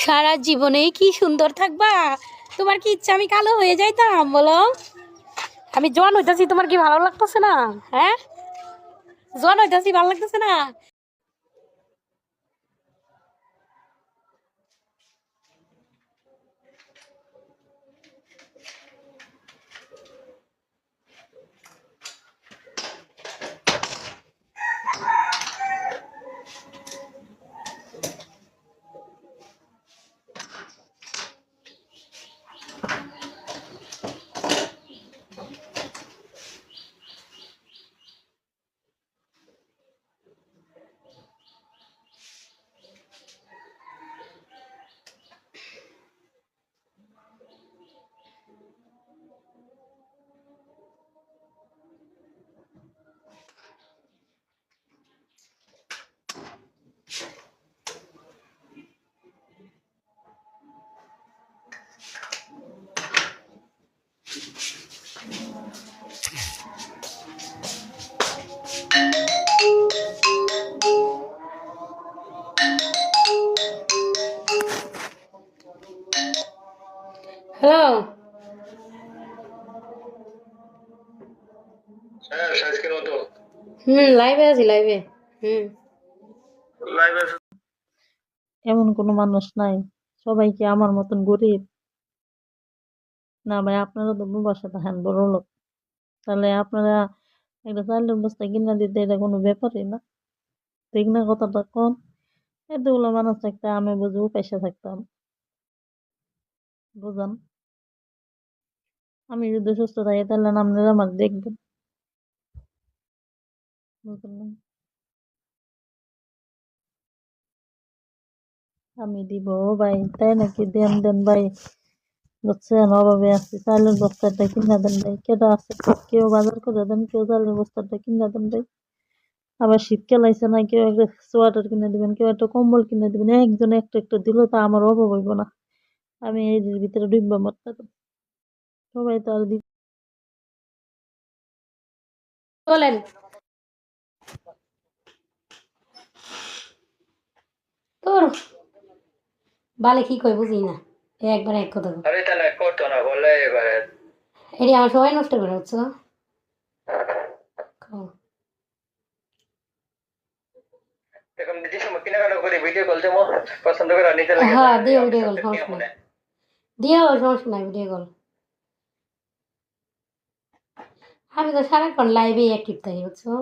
সারা জীবনেই কি সুন্দর থাকবা? তোমার কি ইচ্ছা আমি কালো হয়ে যাইতাম? বলো, আমি জোয়ান হইতাছি, তোমার কি ভালো লাগতেছে না? হ্যাঁ, জোয়ান হইতাছি, ভালো লাগতেছে না? হ্যালো, লাইভে আছি, লাইভে। এমন কোনো মানুষ নাই, সবাই কি আমার মতন গরিব? না ভাই, আপনারা তো প্রবাসে থাকেন, বড় লোক। তাহলে আপনারা একটা চালের বস্তা কিনা দিতে, এটা কোনো ব্যাপারই না। ঠিক না কথাটা কম? এতগুলো মানুষ থাকতে আমি বুঝবো পয়সা থাকতাম, বুঝান। আমি যদি সুস্থ থাকি তাহলে আপনারা আমার দেখবেন, বুঝলেন? আমি দিব ভাই, তাই নাকি? দেন দেন ভাই, বুঝছেন? অভাবে আছি, চালের বস্তাটা কিনা দেন ভাই। কেটা আছে, কেউ বাজার করে দেন, কেউ চালের বস্তাটা কিনা দেন ভাই। আবার শীতকাল আইসে না, কেউ একটা সোয়েটার কিনে দিবেন, কেউ একটা কম্বল কিনে দিবেন। একজন একটা একটা দিলে তো আমার অভাব হইব না। আমি এই ভিতরে ডুববা মারতাম, সবাই তো আর বলেন, তোর বালে কি কই বুঝি না, একবার এক কথা বল। এটি আমার সময় নষ্ট করে হচ্ছে। হ্যাঁ, দিও ভিডিও কল, সমস্যা নাই। দিও, সমস্যা নাই, ভিডিও কল। আমি তো সারাক্ষণ লাইভে অ্যাক্টিভ থাকি, বুঝছো?